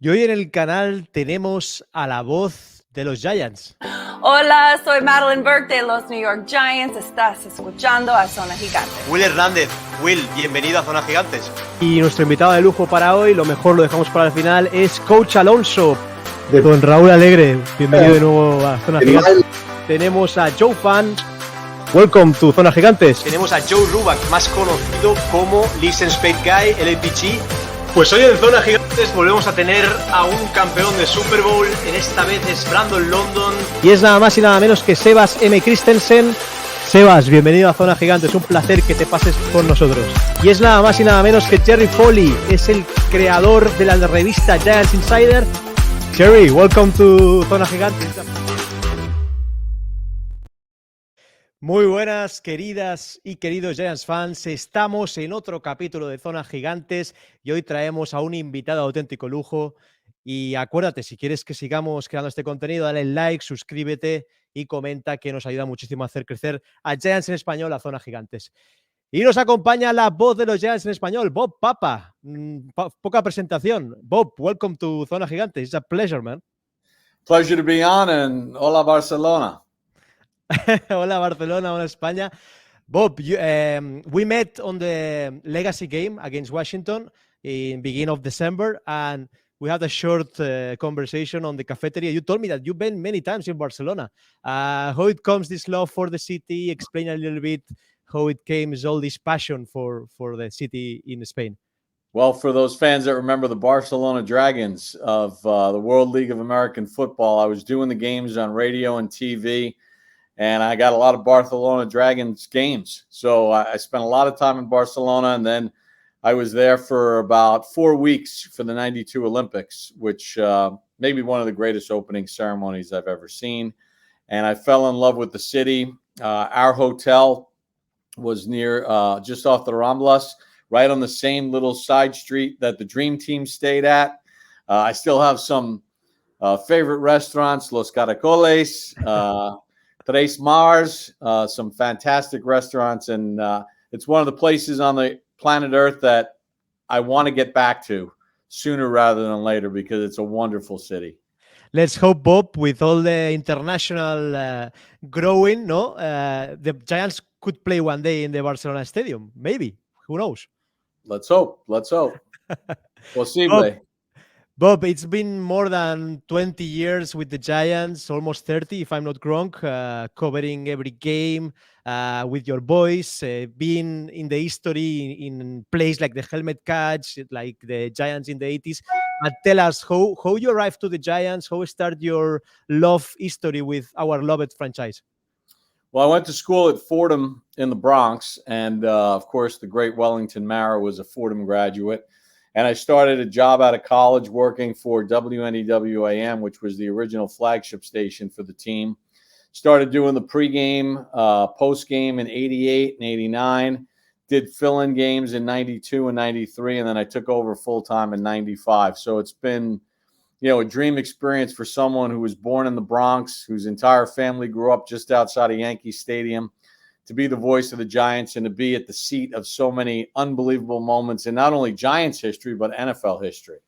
Y hoy en el canal tenemos a la voz de los Giants. Hola, soy Madeline Burke de los New York Giants. Estás escuchando a Zona Gigante. Will Hernández. Will, bienvenido a Zona Gigantes. Y nuestro invitado de lujo para hoy, lo mejor lo dejamos para el final, es Coach Alonso, de don Raúl Alegre. Bienvenido de nuevo a Zona Gigantes. Tenemos a Joe Fan. Welcome to Zona Gigantes. Tenemos a Joe Rubak, más conocido como Listen Spade Guy, LPG. Pues hoy en Zona Gigantes volvemos a tener a un campeón de Super Bowl. En esta vez es Brandon London. Y es nada más y nada menos que Sebas M. Christensen. Sebas, bienvenido a Zona Gigantes. Es un placer que te pases con nosotros. Y es nada más y nada menos que Jerry Foley. Es el creador de la revista Giants Insider. Jerry, welcome to Zona Gigantes. Muy buenas, queridas y queridos Giants fans. Estamos en otro capítulo de Zona Gigantes y hoy traemos a un invitado de auténtico lujo. Y acuérdate, si quieres que sigamos creando este contenido, dale like, suscríbete y comenta, que nos ayuda muchísimo a hacer crecer a Giants en español, a Zona Gigantes. Y nos acompaña la voz de los Giants en español, Bob Papa. Poca presentación. Bob, welcome to Zona Gigantes. It's a pleasure, man. Pleasure to be on, and hola Barcelona. Hola Barcelona, hola España. Bob, we met on the Legacy game against Washington in beginning of December, and we had a short conversation on the cafeteria. You told me that you've been many times in Barcelona. How it comes, this love for the city? Explain a little bit how it came, all this passion for the city in Spain. Well, for those fans that remember the Barcelona Dragons of the World League of American Football, I was doing the games on radio and TV. And I got a lot of Barcelona Dragons games. So I spent a lot of time in Barcelona, and then I was there for about 4 weeks for the 92 Olympics, which may be one of the greatest opening ceremonies I've ever seen. And I fell in love with the city. Our hotel was near, just off the Ramblas, right on the same little side street that the Dream Team stayed at. I still have some favorite restaurants, Los Caracoles, Tres Mars, some fantastic restaurants, and it's one of the places on the planet Earth that I want to get back to sooner rather than later, because it's a wonderful city. Let's hope, Bob, with all the international growing, the Giants could play one day in the Barcelona Stadium. Maybe. Who knows? Let's hope. Let's hope. Posible. Bob, it's been more than 20 years with the Giants, almost 30, if I'm not wrong, covering every game with your boys, being in the history in plays like the helmet catch, like the Giants in the 80s. But tell us how you arrived to the Giants, how started your love history with our loved franchise. Well, I went to school at Fordham in the Bronx, and of course, the great Wellington Mara was a Fordham graduate. And I started a job out of college working for WNEWAM, which was the original flagship station for the team. Started doing the pregame, postgame in 88 and 89. Did fill-in games in 92 and 93, and then I took over full-time in 95. So it's been, a dream experience for someone who was born in the Bronx, whose entire family grew up just outside of Yankee Stadium, to be the voice of the Giants and to be at the seat of so many unbelievable moments in not only Giants history, but NFL history.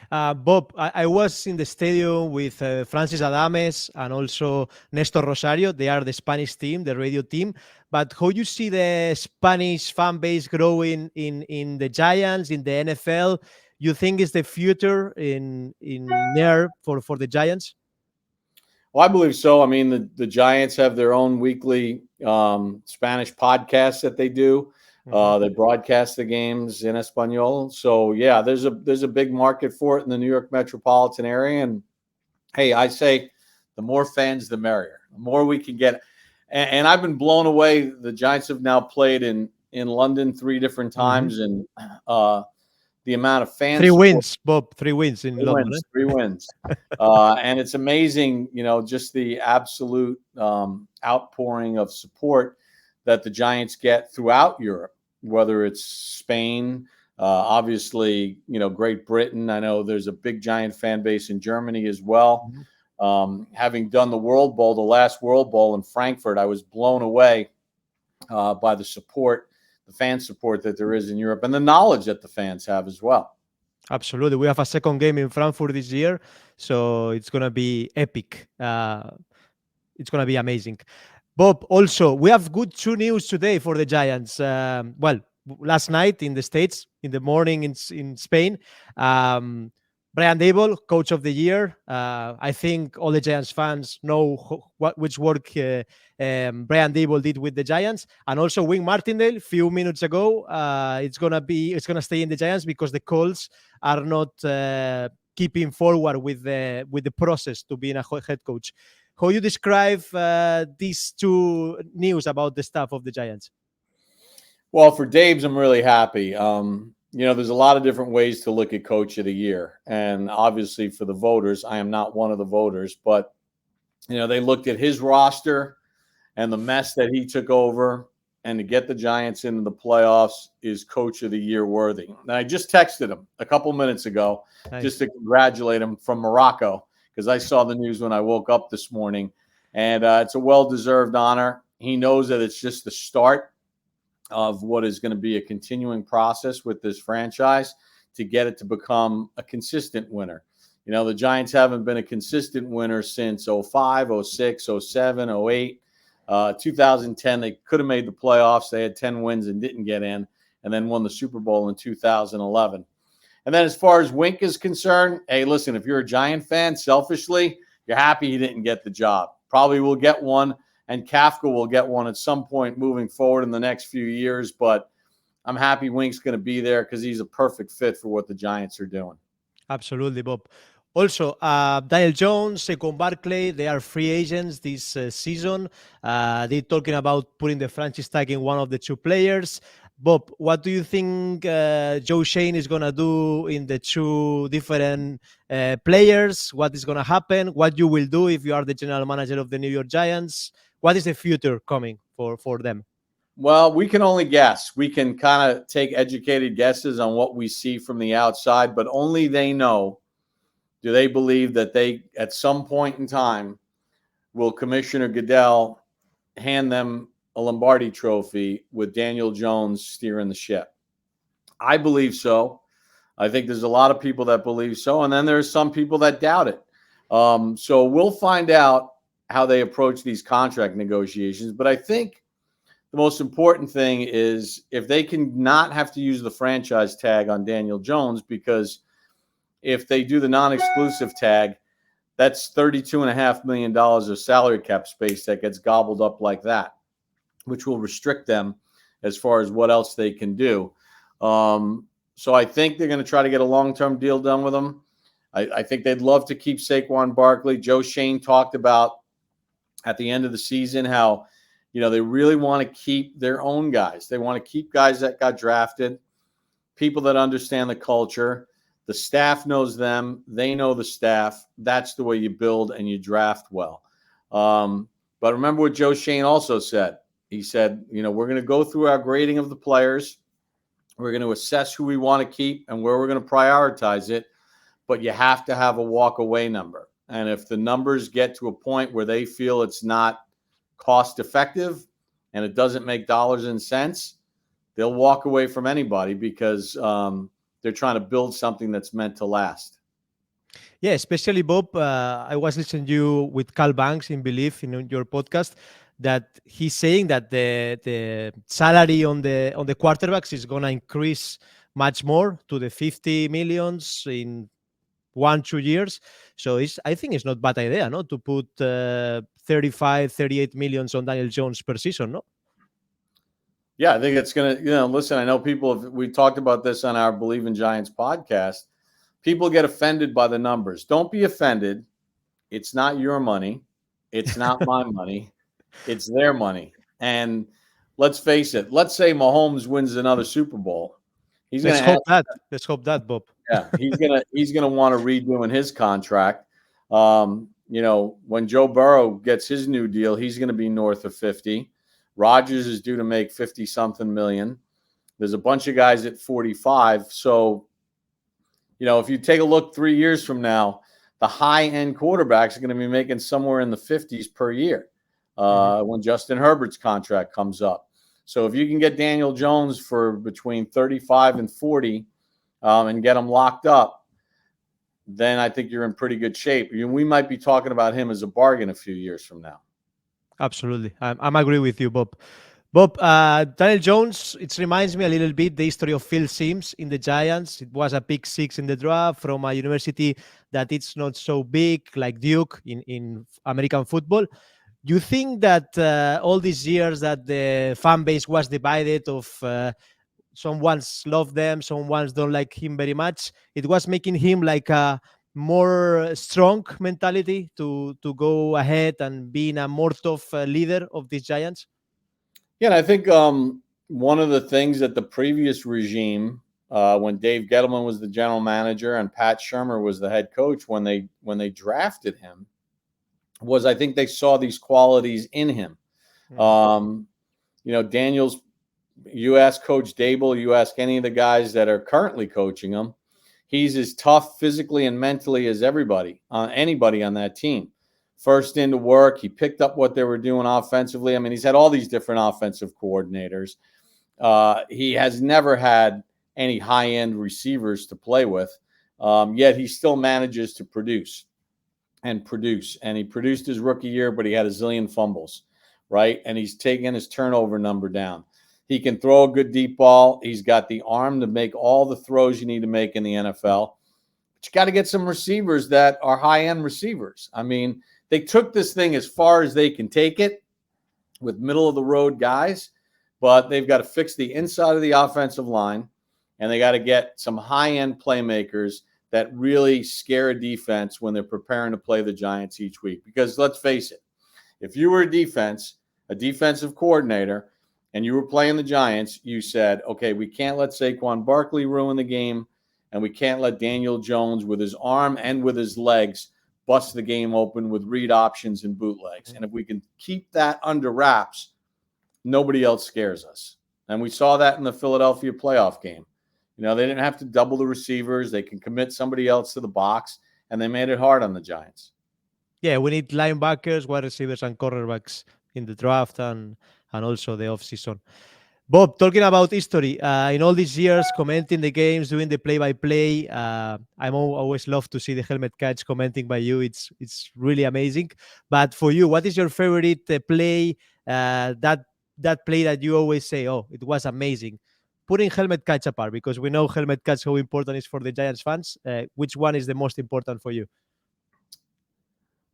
Bob, I was in the stadium with Francis Adames and also Néstor Rosario. They are the Spanish team, the radio team. But how you see the Spanish fan base growing in the Giants, in the NFL? You think is the future in there for the Giants? Well, I believe so. I mean, the Giants have their own weekly Spanish podcast that they do. They broadcast the games in Espanol. So, yeah, there's a big market for it in the New York metropolitan area. And, hey, I say the more fans, the merrier. The more we can get. And I've been blown away. The Giants have now played in London 3 different times. And the amount of fans. 3 wins, Bob. 3 wins in London. 3 wins. And it's amazing, just the absolute outpouring of support that the Giants get throughout Europe, whether it's Spain, obviously, Great Britain. I know there's a big Giant fan base in Germany as well. Having done the World Bowl, the last World Bowl in Frankfurt, I was blown away by the support, the fan support that there is in Europe, and the knowledge that the fans have as well. Absolutely. We have a second game in Frankfurt this year, so it's going to be epic. It's going to be amazing. Bob, also, we have good two news today for the Giants. Last night in the States, in the morning in Spain, Brian Dable, coach of the year. I think all the Giants fans know which work Brian Dable did with the Giants, and also Wink Martindale. A few minutes ago, it's gonna stay in the Giants because the Colts are not keeping forward with the process to being a head coach. How you describe these two news about the staff of the Giants? Well, for Dave's, I'm really happy. There's a lot of different ways to look at coach of the year. And obviously for the voters, I am not one of the voters, but, they looked at his roster and the mess that he took over, and to get the Giants into the playoffs is coach of the year worthy. And I just texted him a couple minutes ago just to congratulate him from Morocco, because I saw the news when I woke up this morning, and it's a well-deserved honor. He knows that it's just the start of what is going to be a continuing process with this franchise to get it to become a consistent winner. The Giants haven't been a consistent winner since 05, 06, 07, 08. 2010, they could have made the playoffs. They had 10 wins and didn't get in, and then won the Super Bowl in 2011. And then as far as Wink is concerned, hey, listen, if you're a Giant fan, selfishly, you're happy he didn't get the job. Probably will get one, and Kafka will get one at some point moving forward in the next few years. But I'm happy Wink's going to be there because he's a perfect fit for what the Giants are doing. Absolutely, Bob. Also, Daniel Jones, Saquon Barkley, they are free agents this season. They're talking about putting the franchise tag in one of the two players. Bob, what do you think Joe Shane is going to do in the two different players? What is going to happen? What you will do if you are the general manager of the New York Giants? What is the future coming for them? Well, we can only guess. We can kind of take educated guesses on what we see from the outside, but only they know. Do they believe that they, at some point in time, will Commissioner Goodell hand them a Lombardi trophy with Daniel Jones steering the ship? I believe so. I think there's a lot of people that believe so, and then there's some people that doubt it. So we'll find out how they approach these contract negotiations. But I think the most important thing is if they can not have to use the franchise tag on Daniel Jones, because if they do the non-exclusive tag, that's $32.5 million of salary cap space that gets gobbled up like that, which will restrict them as far as what else they can do. So I think they're going to try to get a long-term deal done with them. I think they'd love to keep Saquon Barkley. Joe Shane talked about at the end of the season how, they really want to keep their own guys. They want to keep guys that got drafted, people that understand the culture. The staff knows them. They know the staff. That's the way you build and you draft well. But remember what Joe Shane also said. He said, we're going to go through our grading of the players. We're going to assess who we want to keep and where we're going to prioritize it. But you have to have a walk-away number. And if the numbers get to a point where they feel it's not cost-effective and it doesn't make dollars and cents, they'll walk away from anybody because they're trying to build something that's meant to last. Yeah, especially Bob. I was listening to you with Carl Banks in Believe in your podcast that he's saying that the salary on the quarterbacks is going to increase much more to the 50 millions in 1-2 years. So I think it's not a bad idea, no, to put 35, 38 millions on Daniel Jones per season, no? Yeah, I think it's going to, listen, I know we talked about this on our Believe in Giants podcast. People get offended by the numbers. Don't be offended. It's not your money. It's not my money. It's their money. And let's face it. Let's say Mahomes wins another Super Bowl. Let's hope that, Bob. Yeah, he's gonna want to redo in his contract. When Joe Burrow gets his new deal, he's going to be north of 50. Rodgers is due to make 50-something million. There's a bunch of guys at 45. So, if you take a look 3 years from now, the high-end quarterbacks are going to be making somewhere in the 50s per year when Justin Herbert's contract comes up. So if you can get Daniel Jones for between 35 and 40 and get him locked up, then I think you're in pretty good shape. We might be talking about him as a bargain a few years from now. Absolutely. I'm agree with you, Bob. Bob, Daniel Jones, it reminds me a little bit the history of Phil Simms in the Giants. It was a pick six in the draft from a university that it's not so big like Duke in American football. Do you think that all these years that the fan base was divided of some ones love them, some ones don't like him very much, it was making him like a more strong mentality to go ahead and being a more tough leader of these Giants? Yeah, and I think one of the things that the previous regime, when Dave Gettleman was the general manager and Pat Shurmur was the head coach, when they drafted him, was I think they saw these qualities in him. Daniel's, you ask Coach Dable, you ask any of the guys that are currently coaching him, he's as tough physically and mentally as anybody on that team. First into work, he picked up what they were doing offensively. I mean, he's had all these different offensive coordinators. He has never had any high-end receivers to play with, yet he still manages to produce. And he produced his rookie year, but he had a zillion fumbles, right? And he's taken his turnover number down. He can throw a good deep ball. He's got the arm to make all the throws you need to make in the NFL. But you got to get some receivers that are high-end receivers. I mean, they took this thing as far as they can take it with middle-of-the-road guys, but they've got to fix the inside of the offensive line, and they got to get some high-end playmakers that really scare a defense when they're preparing to play the Giants each week. Because let's face it, if you were a defensive coordinator, and you were playing the Giants, you said, okay, we can't let Saquon Barkley ruin the game, and we can't let Daniel Jones with his arm and with his legs bust the game open with read options and bootlegs. And if we can keep that under wraps, nobody else scares us. And we saw that in the Philadelphia playoff game. They didn't have to double the receivers. They can commit somebody else to the box, and they made it hard on the Giants. Yeah, we need linebackers, wide receivers, and cornerbacks in the draft and also the offseason. Bob, talking about history, in all these years, commenting the games, doing the play-by-play, I'm always love to see the helmet catch commenting by you. It's really amazing. But for you, what is your favorite play, that play that you always say, oh, it was amazing? Putting helmet catch apart, because we know helmet catch how important it is for the Giants fans. Which one is the most important for you?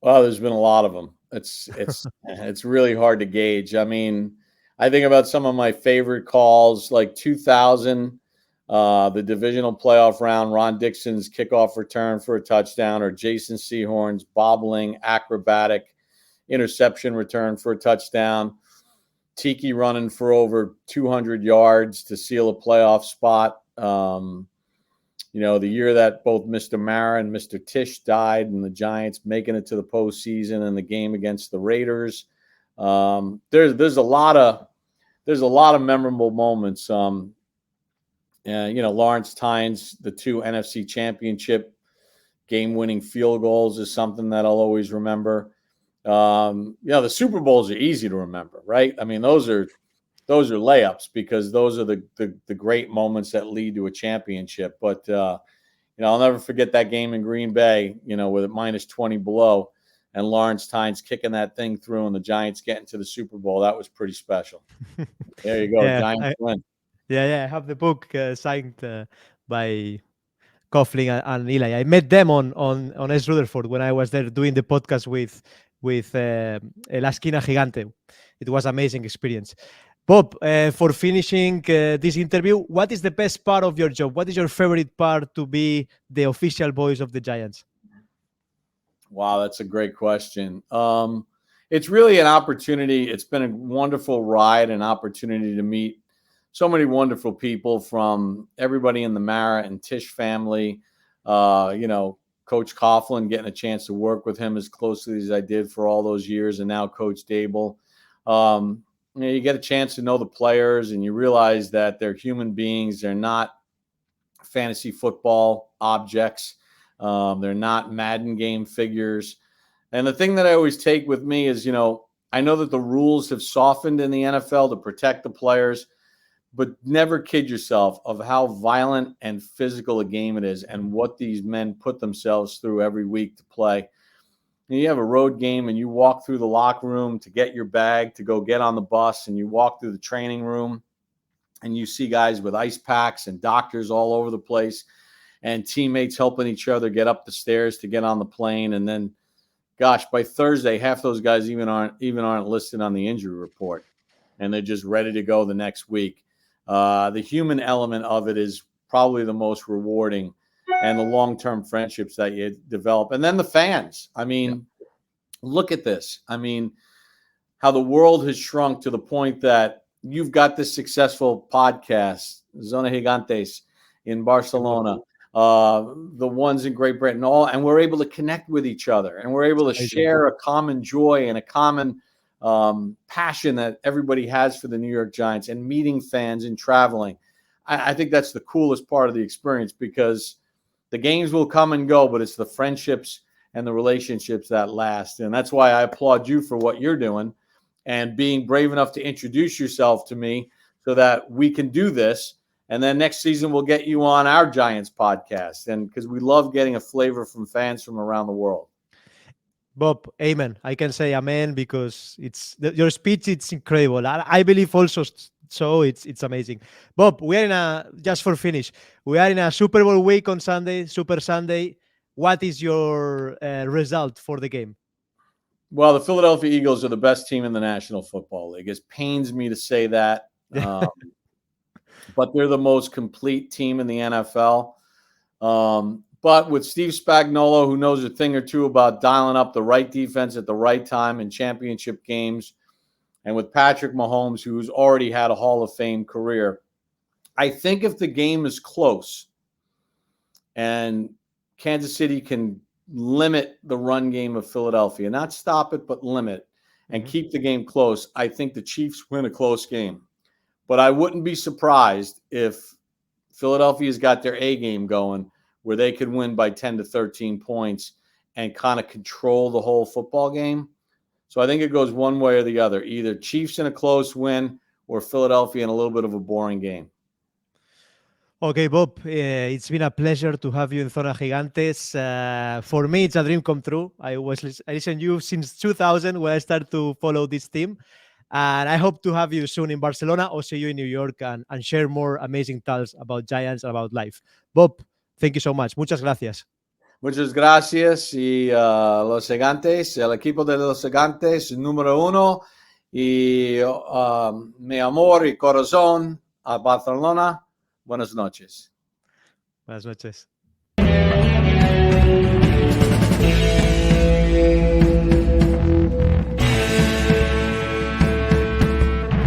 Well, there's been a lot of them. It's really hard to gauge. I mean, I think about some of my favorite calls, like 2000, the divisional playoff round, Ron Dixon's kickoff return for a touchdown, or Jason Sehorn's bobbling, acrobatic interception return for a touchdown. Tiki running for over 200 yards to seal a playoff spot. The year that both Mr. Mara and Mr. Tisch died, and the Giants making it to the postseason, and the game against the Raiders. There's a lot of memorable moments. Lawrence Tynes, the 2 NFC Championship game-winning field goals is something that I'll always remember. The Super Bowls are easy to remember, right? I mean, those are layups, because those are the great moments that lead to a championship. But I'll never forget that game in Green Bay, with it minus 20 below, and Lawrence Tynes kicking that thing through, and the Giants getting to the Super Bowl. That was pretty special. There you go, Yeah, Giants win. Yeah, I have the book signed by Coughlin and Eli. I met them on S. Rutherford when I was there doing the podcast with La Esquina Gigante. It was amazing experience. Bob, for finishing this interview, what is the best part of your job? What is your favorite part to be the official voice of the Giants? Wow, that's a great question. It's really an opportunity. It's been a wonderful ride, an opportunity to meet so many wonderful people, from everybody in the Mara and Tisch family. Coach Coughlin, getting a chance to work with him as closely as I did for all those years, and now Coach Dable. You get a chance to know the players, and you realize that they're human beings. They're not fantasy football objects. They're not Madden game figures. And the thing that I always take with me is, I know that the rules have softened in the NFL to protect the players, but never kid yourself of how violent and physical a game it is and what these men put themselves through every week to play. And you have a road game and you walk through the locker room to get your bag, to go get on the bus, and you walk through the training room and you see guys with ice packs and doctors all over the place and teammates helping each other get up the stairs to get on the plane. And then, gosh, by Thursday, half those guys even aren't listed on the injury report, and they're just ready to go the next week. The human element of it is probably the most rewarding, and the long-term friendships that you develop. And then the fans. I mean, look at this. I mean, how the world has shrunk to the point that you've got this successful podcast, Zona Gigantes, in Barcelona, the ones in Great Britain, and we're able to connect with each other, and we're able to share a common joy and a common passion that everybody has for the New York Giants, and meeting fans and traveling. I think that's the coolest part of the experience, because the games will come and go, but it's the friendships and the relationships that last. And that's why I applaud you for what you're doing and being brave enough to introduce yourself to me so that we can do this. And then next season, we'll get you on our Giants podcast. And because we love getting a flavor from fans from around the world. Bob, amen. I can say amen, because your speech, it's incredible. I believe also so it's amazing. Bob, we are just for finish, we are in a Super Bowl week on Sunday, Super Sunday. What is your result for the game? Well, the Philadelphia Eagles are the best team in the National Football League. It pains me to say that, but they're the most complete team in the NFL. But with Steve Spagnuolo, who knows a thing or two about dialing up the right defense at the right time in championship games, and with Patrick Mahomes, who's already had a Hall of Fame career, I think if the game is close and Kansas City can limit the run game of Philadelphia, not stop it, but limit, and keep the game close, I think the Chiefs win a close game. But I wouldn't be surprised if Philadelphia's got their A game going, where they could win by 10 to 13 points and kind of control the whole football game. So I think it goes one way or the other, either Chiefs in a close win or Philadelphia in a little bit of a boring game. Okay, Bob, it's been a pleasure to have you in Zona Gigantes. For me, it's a dream come true. I listen to you since 2000 when I started to follow this team. And I hope to have you soon in Barcelona or see you in New York and share more amazing tales about Giants and about life. Bob, thank you so much. Muchas gracias. Muchas gracias. Y los Gigantes, el equipo de los Gigantes, número 1. Y mi amor y corazón a Barcelona. Buenas noches. Buenas noches.